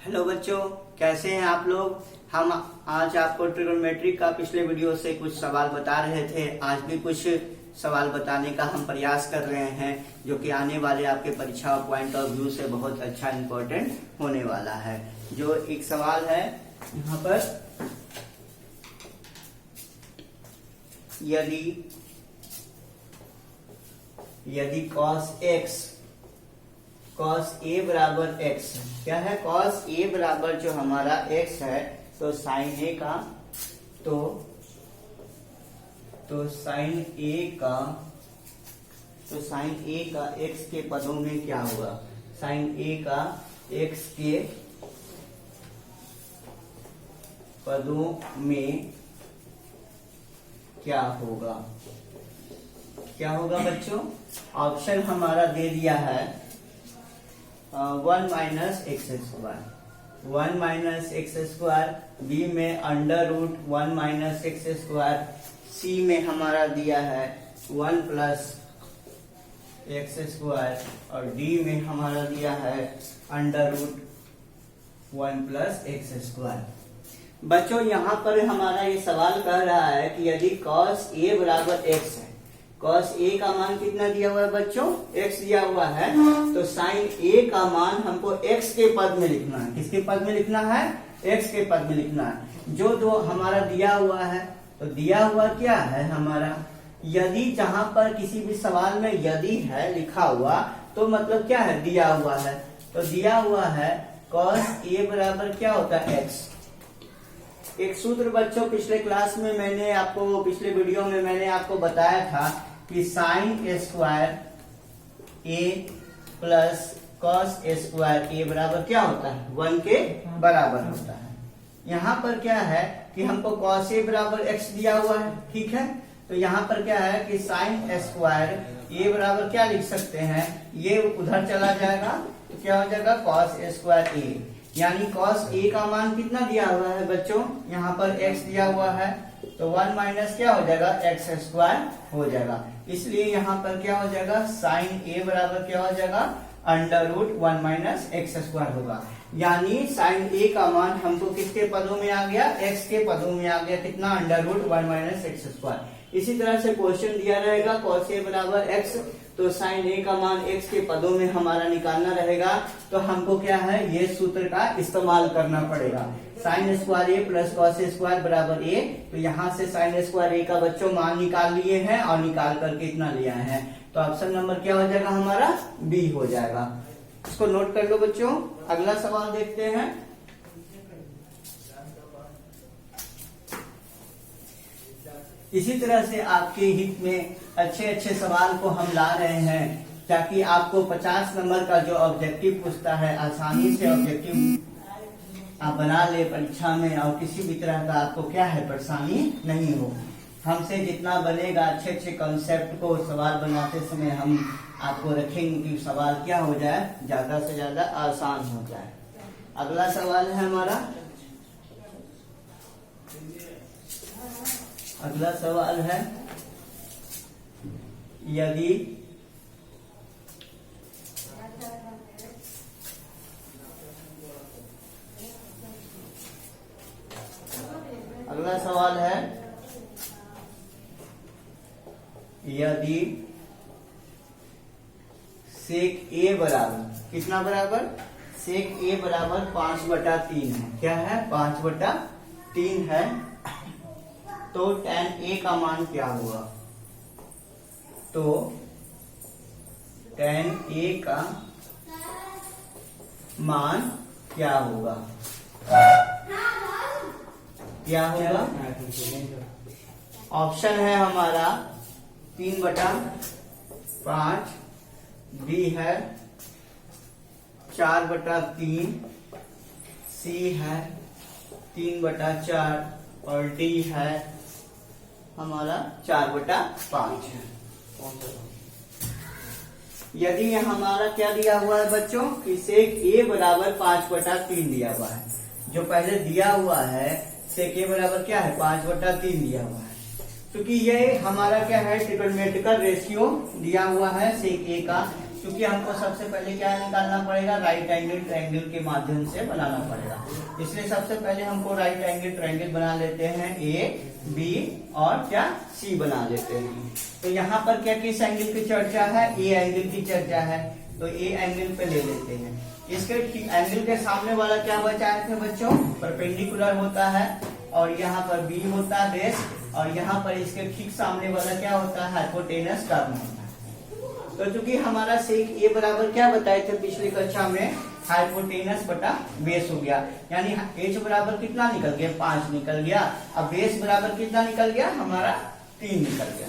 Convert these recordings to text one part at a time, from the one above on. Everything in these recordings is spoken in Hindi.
हेलो बच्चों, कैसे हैं आप लोग। हम आज आपको ट्रिग्नोमेट्री का पिछले वीडियो से कुछ सवाल बता रहे थे। आज भी कुछ सवाल बताने का हम प्रयास कर रहे हैं जो कि आने वाले आपके परीक्षा पॉइंट ऑफ व्यू से बहुत अच्छा इम्पोर्टेंट होने वाला है। जो एक सवाल है यहाँ पर, यदि cos A बराबर x, क्या है cos A बराबर जो हमारा x है, तो sin A का sin A का x के पदों में क्या होगा। sin A का x के पदों में क्या होगा बच्चों। ऑप्शन हमारा दे दिया है 1 minus X square, 1 minus X square, B में under root 1 minus X square, C में हमारा दिया है 1 प्लस एक्स स्क्वायर और डी में हमारा दिया है under root 1 plus X square. बच्चों यहाँ पर हमारा ये सवाल कह रहा है कि यदि cos A बराबर x है, cos A का मान कितना दिया हुआ है बच्चों, x दिया हुआ है, तो sin A का मान हमको x के पद में लिखना है। किसके पद में लिखना है, x के पद में लिखना है। जो दो हमारा दिया हुआ है, तो दिया हुआ क्या है हमारा, यदि, जहां पर किसी भी सवाल में यदि है लिखा हुआ तो मतलब क्या है, दिया हुआ है। तो दिया हुआ है cos A बराबर क्या होता है, x। एक सूत्र बच्चों पिछले क्लास में मैंने आपको, पिछले वीडियो में मैंने आपको बताया था कि sign A square A plus cos A square ए बराबर क्या होता है, 1 के बराबर होता है। यहाँ पर क्या है कि हमको कॉस ए बराबर एक्स दिया हुआ है, ठीक है। तो यहाँ पर क्या है कि साइन ए स्क्वायर ए बराबर क्या लिख सकते हैं, ये उधर चला जाएगा तो क्या हो जाएगा कॉस ए स्क्वायर ए, यानी cos A का मान कितना दिया हुआ है बच्चों, यहाँ पर x दिया हुआ है, तो 1 माइनस क्या हो जाएगा एक्स स्क्वायर हो जाएगा। इसलिए यहाँ पर क्या हो जाएगा, sin A बराबर क्या हो जाएगा, under root 1 minus X square होगा। यानी sin A का मान हमको किसके पदों में आ गया, x के पदों में आ गया, कितना, under root 1 minus X square. इसी तरह से क्वेश्चन दिया रहेगा cos A बराबर x, तो sin A का मान x के पदों में हमारा निकालना रहेगा। तो हमको क्या है, ये सूत्र का इस्तेमाल करना पड़ेगा। साइन स्क्वायर ए प्लस कॉस स्क्वायर बराबर ए, तो यहाँ से साइन स्क्वायर ए का बच्चों मान निकाल लिए हैं और निकाल करके इतना लिया है, तो ऑप्शन नंबर क्या हो जाएगा हमारा, बी हो जाएगा। इसको नोट कर लो बच्चों। अगला सवाल देखते हैं। इसी तरह से आपके हित में अच्छे अच्छे सवाल को हम ला रहे हैं ताकि आपको 50 नंबर का जो ऑब्जेक्टिव पूछता है, आसानी से ऑब्जेक्टिव आप बना ले परीक्षा में और किसी भी तरह का आपको क्या है, परेशानी नहीं हो। हमसे जितना बनेगा अच्छे अच्छे कॉन्सेप्ट को सवाल बनाते समय हम आपको रखेंगे कि सवाल क्या हो जाए, ज्यादा से ज्यादा आसान हो जाए। अगला सवाल है हमारा, अगला सवाल है, यदि अगला सवाल है, यदि सेक ए बराबर कितना बराबर, सेक ए बराबर 5/3 है, क्या है 5/3 है, तो tan A का मान क्या होगा, तो tan A का मान क्या होगा, क्या होगा। ऑप्शन है हमारा 3/5, बी है 4/3, सी है 3/4 और डी है हमारा 4/5 है। यदि हमारा क्या दिया हुआ है बच्चों कि सेक ए बराबर 5/3 दिया हुआ है, जो पहले दिया हुआ है सेक ए बराबर क्या है 5/3 दिया हुआ है, क्योंकि ये हमारा क्या है ट्रिग्नोमेट्रिकल रेशियो दिया हुआ है सेक ए का, क्योंकि हमको सबसे पहले क्या निकालना पड़ेगा, राइट एंगल ट्रायंगल के माध्यम से बनाना पड़ेगा। इसलिए सबसे पहले हमको राइट एंगल ट्रायंगल बना लेते हैं, ए बी और क्या सी बना लेते हैं। तो यहाँ पर क्या किस एंगल की चर्चा है, ए एंगल की चर्चा है, तो ए एंगल पे ले लेते हैं। इसके एंगल के सामने वाला क्या बचाए थे बच्चों, परपेंडिकुलर होता है, और यहाँ पर बी होता है बेस, और यहाँ पर इसके ठीक सामने वाला क्या होता है, हाइपोटेनस टर्म होता है। तो चूंकि हमारा सेक ए बराबर क्या बताए थे पिछली कक्षा में, हाइपोटेनस बटा बेस हो गया, यानी एच बराबर कितना निकल गया, 5 निकल गया। अब बेस बराबर कितना निकल गया हमारा, 3 निकल गया,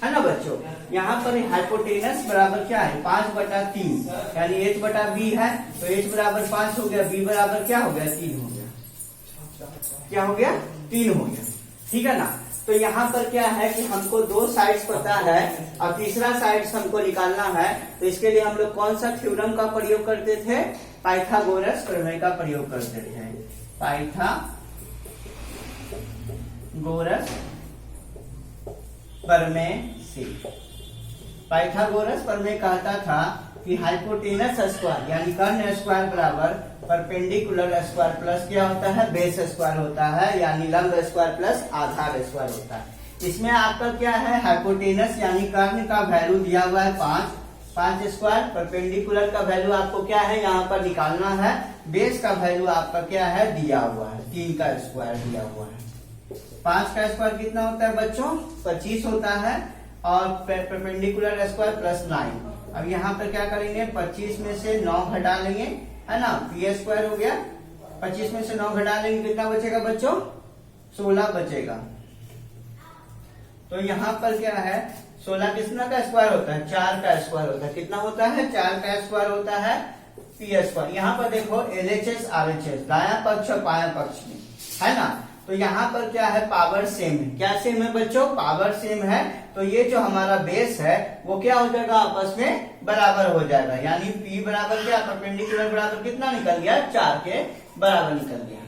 है ना बच्चों। यहाँ पर हाइपोटेनस बराबर क्या है, 5/3, यानी एच बटा बी है, तो एच बराबर 5 हो गया, बी बराबर क्या हो गया, 3 हो गया। क्या हो गया, 3 हो गया, ठीक है ना। तो यहाँ पर क्या है कि हमको 2 साइड्स पता है और तीसरा साइड्स हमको निकालना है। तो इसके लिए हम लोग कौन सा थ्योरम का प्रयोग करते थे, पाइथागोरस प्रमेय का प्रयोग करते थे। पाइथागोरस प्रमेय से, पाइथागोरस प्रमेय कहता था कि हाइपोटेनस स्क्वायर यानी कर्ण स्क्वायर बराबर परपेंडिकुलर स्क्वायर प्लस क्या होता है, बेस स्क्वायर होता है, यानी लंब स्क्वायर प्लस आधार स्क्वायर होता है। इसमें आपका क्या है, हाइपोटेनस यानी कर्ण का वैल्यू दिया हुआ है 5 स्क्वायर, परपेंडिकुलर का वैल्यू आपको क्या है यहाँ पर निकालना है, बेस का वैल्यू आपका क्या है दिया हुआ है, 3 का स्क्वायर दिया हुआ है। 5 का स्क्वायर कितना होता है बच्चों, 25 होता है, और परपेंडिकुलर स्क्वायर प्लस 9। अब यहाँ पर क्या करेंगे, 25 में से 9 घटा लेंगे, है ना, पी स्क्वायर हो गया। 25 में से 9 घटा लेंगे, कितना बचेगा बच्चों, 16 बचेगा। तो यहाँ पर क्या है, 16 कितना का स्क्वायर होता है, 4 का स्क्वायर होता है, कितना होता है, 4 का स्क्वायर होता है पी स्क्वायर। यहाँ पर देखो LHS RHS दायां पक्ष और बायां पक्ष में, है ना। तो यहाँ पर क्या है, पावर सेम है। क्या सेम है बच्चों, पावर सेम है। तो ये जो हमारा बेस है वो क्या हो जाएगा, आपस में बराबर हो जाएगा, यानी P बराबर क्या, परपेंडिकुलर बराबर कितना निकल गया, 4 के बराबर निकल गया।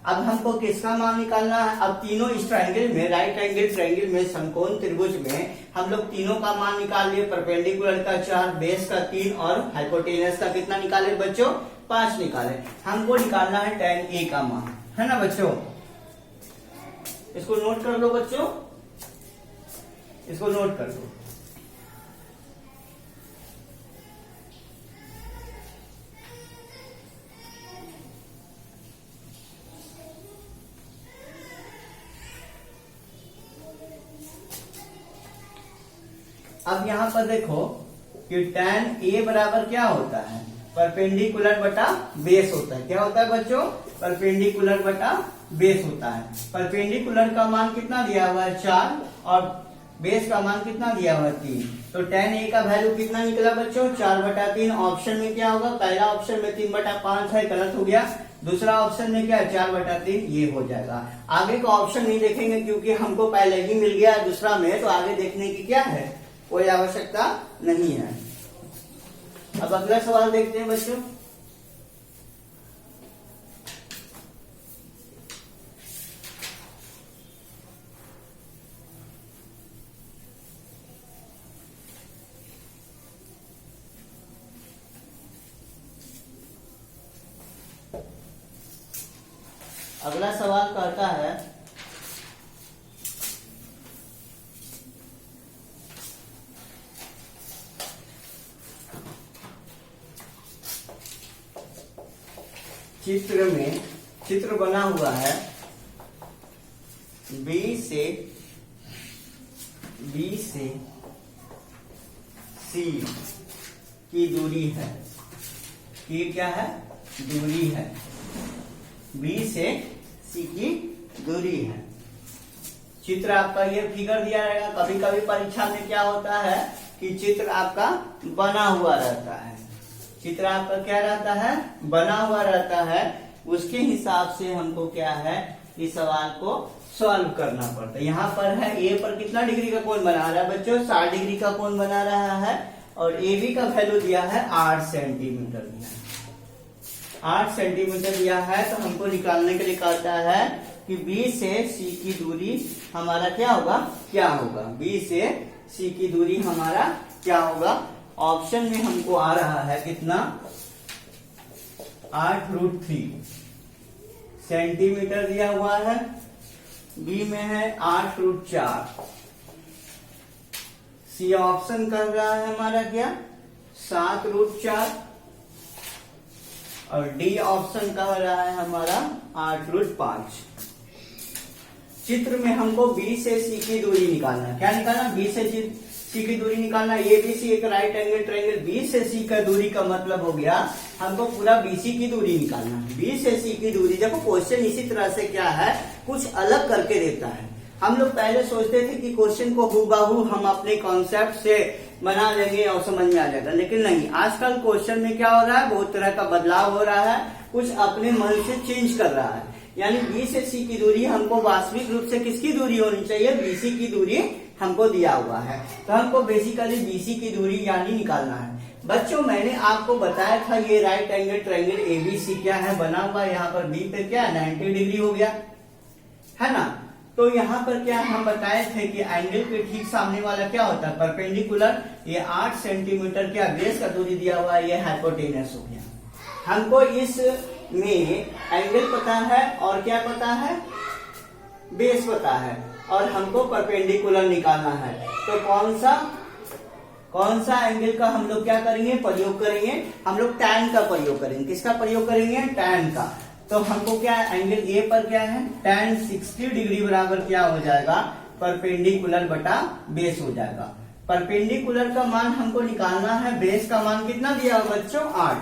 अब हमको किसका मान निकालना है, अब तीनों इस ट्रायंगल में, राइट एंगल ट्रायंगल में, समकोण त्रिभुज में हम लोग तीनों का मान निकाल लिए। परपेंडिकुलर का 4, बेस का 3 और हाइपोटेनस का कितना निकाले बच्चों, 5 निकाले। हमको निकालना है tan A का मान, है ना बच्चों। इसको नोट कर लो बच्चों, इसको नोट कर लो। अब यहां पर देखो कि tan A बराबर क्या होता है, परपेंडिकुलर बटा बेस होता है। क्या होता है बच्चों, परपेंडिकुलर बटा बेस होता है। परपेंडिकुलर का मान कितना दिया हुआ है, 4, और बेस का मान कितना दिया हुआ है, 3। तो tan A का वैल्यू कितना निकला बच्चों, 4/3। ऑप्शन में क्या होगा, पहला ऑप्शन में 3/5 है, गलत हो गया। दूसरा ऑप्शन में क्या है, 4/3, ये हो जाएगा। आगे का ऑप्शन नहीं देखेंगे क्योंकि हमको पहले ही मिल गया दूसरा में, तो आगे देखने की क्या है, कोई आवश्यकता नहीं है। अब अगला सवाल देखते हैं बच्चों। अगला सवाल कहता है चित्र में, चित्र बना हुआ है बी से सी की दूरी है, की क्या है, दूरी है, बी से सी की दूरी है। चित्र आपका ये फिगर दिया रहेगा। कभी कभी परीक्षा में क्या होता है कि चित्र आपका बना हुआ रहता है, चित्र आपका क्या रहता है, बना हुआ रहता है। उसके हिसाब से हमको क्या है, इस सवाल को सॉल्व करना पड़ता है। यहाँ पर है ए पर कितना डिग्री का कोण बना रहा है बच्चों, 60 डिग्री का कोण बना रहा है, और ए बी का वैल्यू दिया है 8 सेंटीमीटर दिया है, 8 सेंटीमीटर दिया है। तो हमको निकालने के लिए कहता है कि बी से सी की दूरी हमारा क्या होगा, क्या होगा, बी से सी की दूरी हमारा क्या होगा, ऑप्शन में हमको आ रहा है कितना 8√3 सेंटीमीटर दिया हुआ है। बी में है 8√4। सी ऑप्शन कर रहा है हमारा क्या 7√4 और डी ऑप्शन कह रहा है हमारा 8√5। चित्र में हमको बी से सी की दूरी निकालना। क्या निकालना? बी से सी की दूरी निकालना। ये बी सी एक राइट एंगल ट्रायंगल, बी से सी का दूरी का मतलब हो गया हमको पूरा बीसी की दूरी निकालना है। बी से सी की दूरी, देखो क्वेश्चन इसी तरह से क्या है कुछ अलग करके देता है। हम लोग पहले सोचते थे कि क्वेश्चन को हूबहू हम अपने कॉन्सेप्ट से बना लेंगे और समझ में आ जाएगा, लेकिन नहीं। आजकल क्वेश्चन में क्या हो रहा है, बहुत तरह का बदलाव हो रहा है, कुछ अपने मन से चेंज कर रहा है। यानी बी से सी की दूरी हमको वास्तविक रूप से किसकी दूरी होनी चाहिए, बीसी की दूरी हमको दिया हुआ है। तो हमको बेसिकली बीसी की दूरी यानी निकालना है। बच्चों मैंने आपको बताया था ये राइट एंगल ट्रायंगल एबीसी क्या है बना हुआ, यहाँ पर बी पे क्या 90 डिग्री हो गया है ना। तो यहाँ पर क्या हम बताए थे कि एंगल के ठीक सामने वाला क्या होता है परपेंडिकुलर। ये 8 सेंटीमीटर क्या बेस का दूरी दिया हुआ है, ये हाइपोटेनस हो गया। हमको इस में एंगल पता है और क्या पता है बेस पता है, और हमको परपेंडिकुलर निकालना है। तो कौन सा एंगल का हम लोग क्या करेंगे प्रयोग करेंगे, हम लोग tan का प्रयोग करेंगे। किसका प्रयोग करेंगे tan का। तो हमको क्या एंगल ए पर क्या है tan 60 डिग्री बराबर क्या हो जाएगा परपेंडिकुलर बटा बेस हो जाएगा। परपेंडिकुलर का मान हमको निकालना है, बेस का मान कितना दिया हुआ बच्चों 8।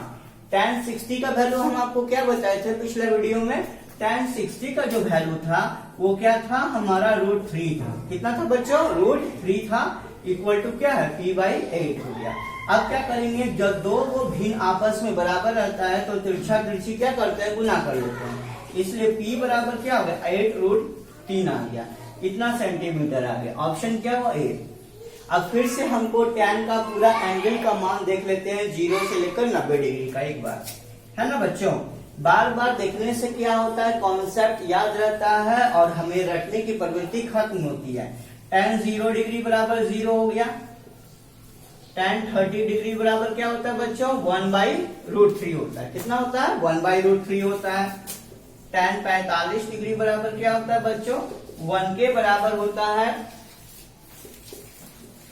tan 60 का वैल्यू हम आपको क्या बताए थे पिछले वीडियो में, tan 60 का जो वैल्यू था वो क्या था हमारा √3 था। कितना था बच्चों √3 था, इक्वल टू क्या है p/8 हो गया। अब क्या करेंगे, जब दो वो भिन्न आपस में बराबर रहता है तो तिरछा तिरछी क्या करते हैं गुना कर लेते हैं, इसलिए p बराबर क्या हो गया 8√3 आ गया। कितना सेंटीमीटर आ गया, ऑप्शन क्या हुआ ए। अब फिर से हमको tan का पूरा एंगल का मान देख लेते हैं 0 से लेकर 90 डिग्री का एक बार, है ना बच्चों। बार बार देखने से क्या होता है कॉन्सेप्ट याद रहता है और हमें रटने की प्रवृत्ति खत्म होती है। tan 0 डिग्री बराबर 0 हो गया। tan 30 डिग्री बराबर क्या होता है बच्चों 1/√3 होता है। कितना होता है 1/√3 होता है। tan 45 डिग्री बराबर क्या होता है बच्चों 1 के बराबर होता है।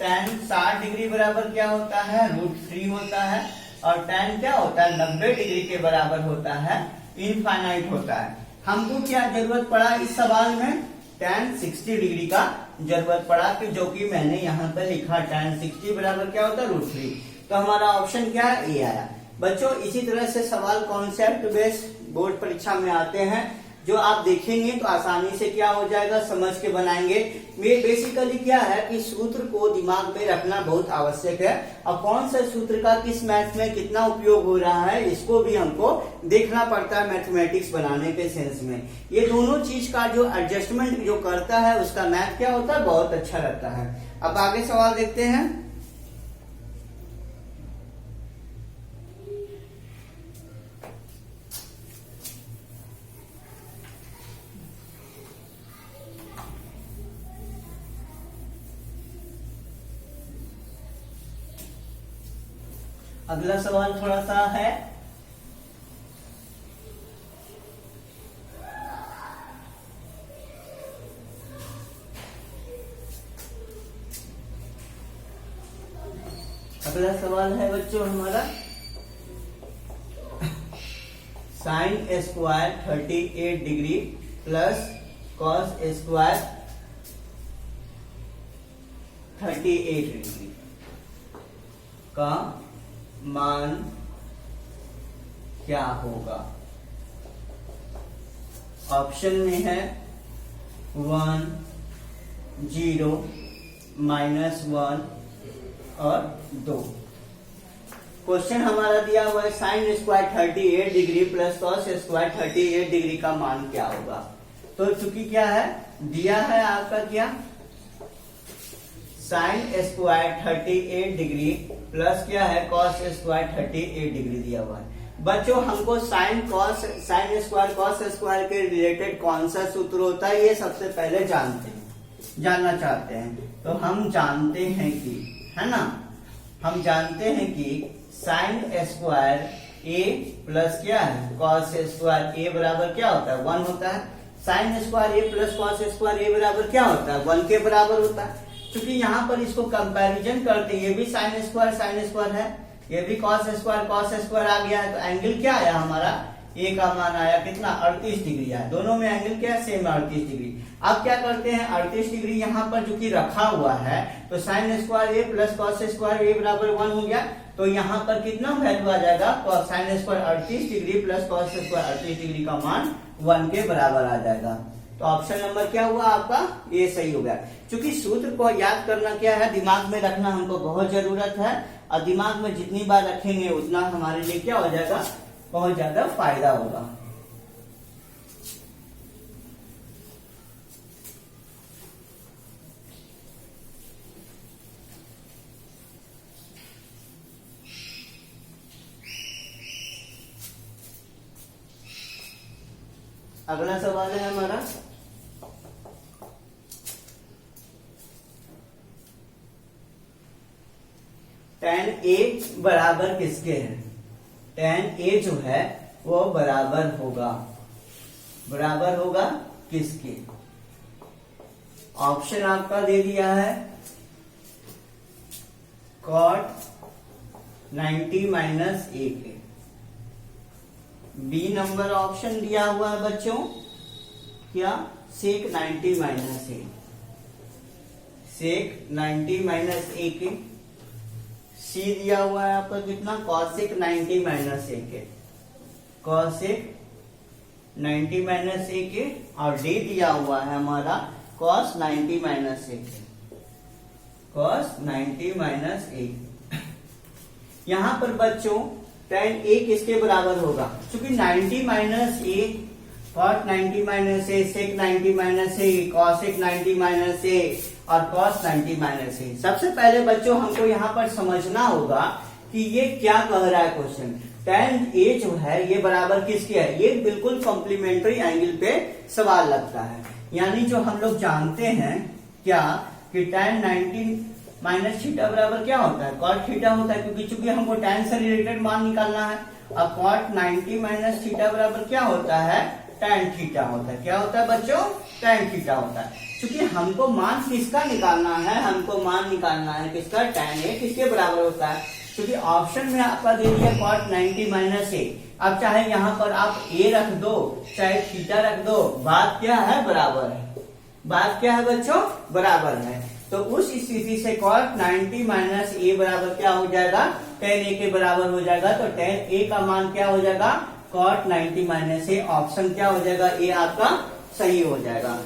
tan 60 डिग्री बराबर क्या होता है √3 होता है। और tan क्या होता है 90 डिग्री के बराबर होता है, इनफाइनाइट होता है। हमको क्या जरूरत पड़ा इस सवाल में tan 60 डिग्री का जरूरत पड़ा, कि जो कि मैंने यहाँ पर लिखा tan 60 बराबर क्या होता है √3। तो हमारा ऑप्शन क्या है ए आया। बच्चों इसी तरह से सवाल कॉन्सेप्ट बेस्ड बोर्ड परीक्षा में आते हैं, जो आप देखेंगे तो आसानी से क्या हो जाएगा समझ के बनाएंगे। बेसिकली क्या है कि सूत्र को दिमाग में रखना बहुत आवश्यक है, और कौन सा सूत्र का किस मैथ में कितना उपयोग हो रहा है इसको भी हमको देखना पड़ता है मैथमेटिक्स बनाने के सेंस में। ये दोनों चीज का जो एडजस्टमेंट जो करता है उसका मैथ क्या होता है बहुत अच्छा रहता है। अब आगे सवाल देखते हैं। अगला सवाल थोड़ा सा है, अगला सवाल है बच्चों हमारा sin square 38 degree plus cos square 38 degree का मान क्या होगा। ऑप्शन में है 1, 0, -1 और 2। क्वेश्चन हमारा दिया हुआ है sin square 38 degree plus cos square 38 degree का मान क्या होगा। तो चूंकि क्या है दिया है आपका क्या sin स्क्वायर 38 डिग्री प्लस क्या है cos स्क्वायर 38 डिग्री दिया हुआ है। बच्चों हमको sin स्क्वायर cos स्क्वायर के रिलेटेड कौन सा सूत्र होता है ये सबसे पहले जानना चाहते हैं। तो हम जानते हैं कि है ना हम जानते हैं कि साइन स्क्वायर ए प्लस क्या है कॉस स्क्वायर ए बराबर क्या होता है 1 होता है। साइन स्क्वायर ए प्लस कॉस स्क्वायर ए बराबर क्या होता है 1 के बराबर होता है। क्योंकि यहाँ पर इसको कंपैरिजन करते ये भी साइन स्क्वायर है, ये भी कॉस स्क्वायर आ गया है, तो एंगल क्या आया हमारा ए का मान आया कितना 38 डिग्री आया। दोनों में एंगल क्या सेम 38 डिग्री। अब क्या करते हैं 38 डिग्री यहाँ पर जो कि रखा हुआ है, तो साइन स्क्वायर ए प्लस कॉस स्क्वायर ए बराबर 1 हो गया, तो यहाँ पर कितना वैल्यू आ जाएगा sine square 38 degree plus cos square 38 degree का मान 1 के बराबर आ जाएगा। तो ऑप्शन नंबर क्या हुआ आपका ये सही हो गया। क्योंकि सूत्र को याद करना क्या है दिमाग में रखना हमको बहुत जरूरत है, और दिमाग में जितनी बार रखेंगे उतना हमारे लिए क्या हो जाएगा बहुत ज्यादा फायदा होगा। अगला सवाल है हमारा tan a बराबर किसके है। tan a जो है वो बराबर होगा किसके। ऑप्शन आपका दे दिया है cot 90 माइनस a के। बी नंबर ऑप्शन दिया हुआ है बच्चों क्या sec 90 minus a, sec 90 minus a के। सी दिया हुआ है आपका कितना cosec 90 माइनस a के, cosec 90 माइनस a के, और डी दिया हुआ है हमारा cos 90 माइनस a के, cos 90 माइनस a। यहां पर बच्चों tan a किसके बराबर होगा, क्योंकि 90 minus a cot 90 minus a, sec 90 minus a, cosec 90 minus a और cos 90 माइनस a। सबसे पहले बच्चों हमको यहाँ पर समझना होगा कि ये क्या कह रहा है क्वेश्चन। tan a जो है ये बराबर किसके है, ये बिल्कुल कॉम्प्लीमेंट्री एंगल पे सवाल लगता है। यानी जो हम लोग जानते हैं क्या कि tan 90 माइनस थीटा बराबर क्या होता है cot थीटा होता है, क्योंकि चूंकि हमको tan से रिलेटेड मान निकालना है। अब cot 90 माइनस थीटा बराबर क्या होता है tan थीटा होता है। क्या होता है बच्चों tan थीटा होता है। क्योंकि हमको मान किसका निकालना है, हमको मान निकालना है किसका tan a किसके बराबर होता है। क्योंकि ऑप्शन में आपका दे दिया cot 90 माइनस a। अब चाहे यहाँ पर आप a रख दो चाहे थीटा रख दो, बात क्या है बराबर है, बात क्या है बच्चों बराबर है। तो उस स्थिति से cot 90 माइनस a बराबर क्या हो जाएगा tan a के बराबर हो जाएगा। तो tan a का मान क्या हो जाएगा cot 90 माइनस a। ऑप्शन क्या हो जाएगा ए आपका सही हो जाएगा।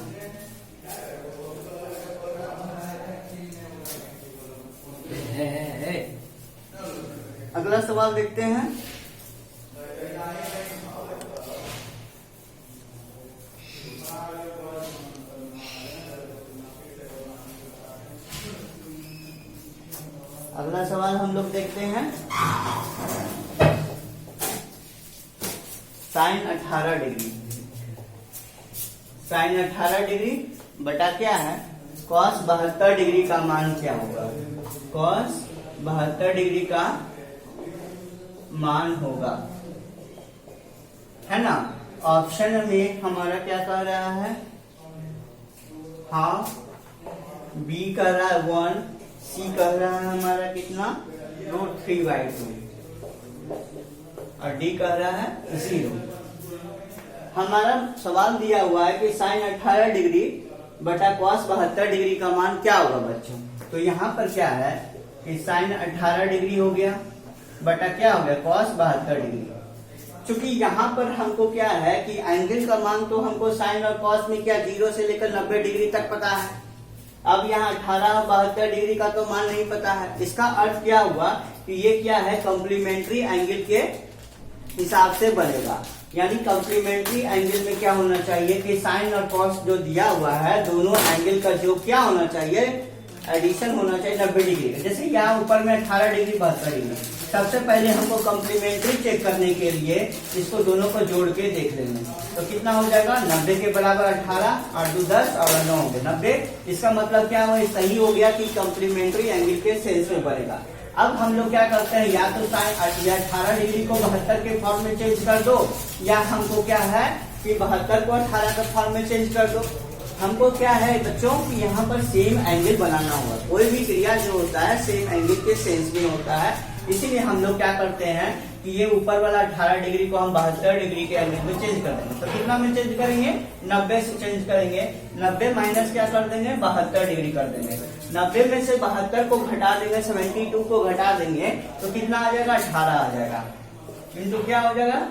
अगला सवाल देखते हैं। अगला सवाल हम लोग देखते हैं साइन 18 डिग्री, साइन 18 डिग्री बटा क्या है cos 72 डिग्री का मान क्या होगा, cos 72 डिग्री का मान होगा, है ना। ऑप्शन में हमारा क्या कह रहा है हाफ, बी कह रहा है 1, सी कह रहा है हमारा कितना √3/2 और डी कह रहा है 0। हमारा सवाल दिया हुआ है कि साइन 18 डिग्री बटा cos 72 डिग्री का मान क्या होगा बच्चों। तो यहाँ पर क्या है कि साइन 18 डिग्री हो गया बटा क्या हो गया cos 72 डिग्री। क्योंकि यहाँ पर हमको क्या है कि एंगल का मान तो हमको साइन और cos में क्या 0 से लेकर 90 डिग्री तक पता है। अब यहाँ 18 और 72 डिग्री का तो मान नहीं पता है। इसका अर्थ क्या हुआ कि ये क्या है कॉम्प्लीमेंट्री एंगल के हिसाब से बनेगा। यानी कॉम्प्लीमेंट्री एंगल में क्या होना चाहिए कि साइन और cos जो दिया हुआ है दोनों एंगल का जो क्या होना चाहिए एडिशन होना चाहिए 90 डिग्री का। जैसे यहाँ ऊपर में 18 डिग्री 72 डिग्री, सबसे पहले हमको कॉम्प्लीमेंट्री चेक करने के लिए इसको दोनों को जोड़ के देख लेंगे। तो कितना हो जाएगा 90 के बराबर 18, 8 2 10 और 9 हो गए 90। इसका मतलब क्या हुआ सही हो गया कि कॉम्प्लीमेंट्री एंगल के सेंस में बनेगा। अब हम लोग क्या करते हैं, या तो साइन 18 डिग्री को 72 के फॉर्म में चेंज कर दो, या हमको क्या है कि 72 को 18 के फॉर्म में चेंज कर दो। हमको क्या है बच्चों कि यहाँ पर सेम एंगल बनाना होगा। कोई भी क्रिया जो होता है सेम एंगल के सेंस में होता है, इसीलिए हम लोग क्या करते हैं कि ये ऊपर वाला 18 डिग्री को हम 72 डिग्री के एंगल में चेंज कर देंगे। तो कितना में चेंज करेंगे, 90 से चेंज करेंगे। 90 माइनस क्या कर देंगे, 72 डिग्री कर देंगे। 90 में से 72 को घटा देंगे, 72 को घटा देंगे तो कितना आ जाएगा, 18 आ जाएगा। किंतु क्या हो जाएगा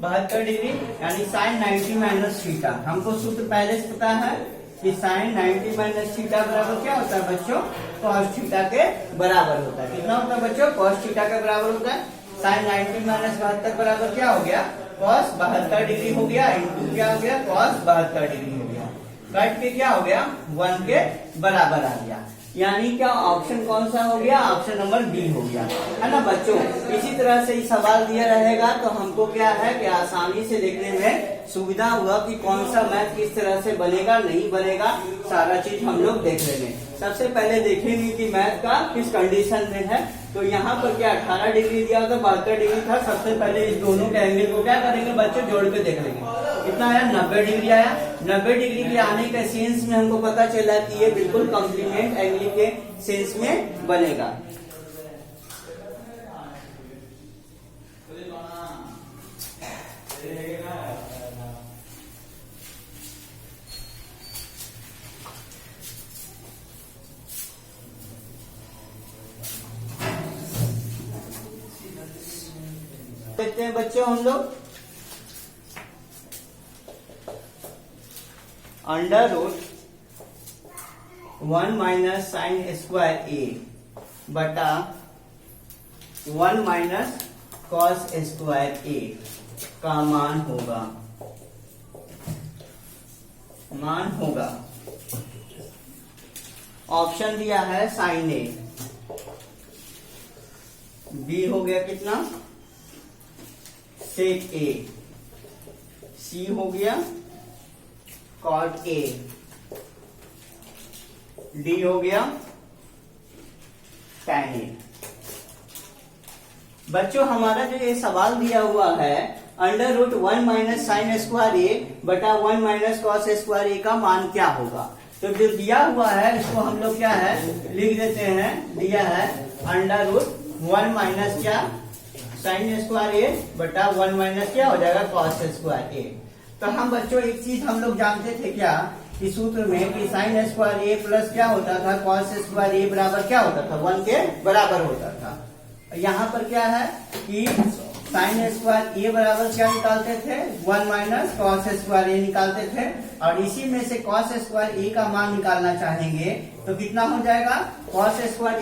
72 डिग्री, यानी साइन 90 माइनस थीटा। हमको सूत्र पहले से पता है कि साइन 90 माइनस थीटा बराबर क्या होता है बच्चों, कॉस थीटा के बराबर होता है। कितना होता है बच्चों, कॉस थीटा के बराबर होता है। साइन 90 माइनस 72 बराबर क्या हो गया, कॉस 72 डिग्री हो गया, इंटू क्या हो गया, कॉस 72 डिग्री हो गया। कट के क्या हो गया, 1 के बराबर आ गया। यानी क्या ऑप्शन कौन सा हो गया, ऑप्शन नंबर बी हो गया, है ना बच्चों। इसी तरह से ये सवाल दिया रहेगा तो हमको क्या है कि आसानी से देखने में सुविधा हुआ कि कौन सा मैथ किस तरह से बनेगा नहीं बनेगा, सारा चीज हम लोग देख लेंगे। सबसे पहले देखेंगे कि मैथ का किस कंडीशन में है। तो यहाँ पर क्या 18 डिग्री दिया था, 72 डिग्री था। सबसे पहले इस दोनों के एंगल को क्या करेंगे बच्चों, जोड़ के देख लेंगे। कितना आया, 90 डिग्री आया। 90 डिग्री के आने के सेंस में हमको पता चला कि ये बिल्कुल कॉम्प्लीमेंट एंगल के सेंस में बनेगा। देखते हैं बच्चों हम लोग, under root 1 minus sine square A बटा 1 माइनस कॉस स्क्वायर ए का मान होगा ऑप्शन दिया है साइन ए, बी हो गया कितना सेक ए, सी हो गया कॉट ए, डी हो गया टैन ए। बच्चों हमारा जो ये सवाल दिया हुआ है under root 1 minus sine square A बटा 1 माइनस कॉस स्क्वायर ए का मान क्या होगा। तो जो दिया हुआ है इसको हम लोग क्या है लिख देते हैं, दिया है अंडर रूट 1 माइनस क्या साइन स्क्वायर ए बटा 1 माइनस क्या हो जाएगा कॉस स्क्वायर ए। तो हम बच्चों एक चीज हम लोग जानते थे क्या कि सूत्र में कि साइन स्क्वायर ए प्लस क्या होता था कॉस स्क्वायर ए बराबर क्या होता था 1 के बराबर होता था। यहाँ पर क्या है कि साइन स्क्वायर ए बराबर क्या निकालते थे 1 माइनस कॉस स्क्वायर ए निकालते थे, और इसी में से कॉस स्क्वायर ए का मान निकालना चाहेंगे तो कितना हो जाएगा कॉस स्क्वायर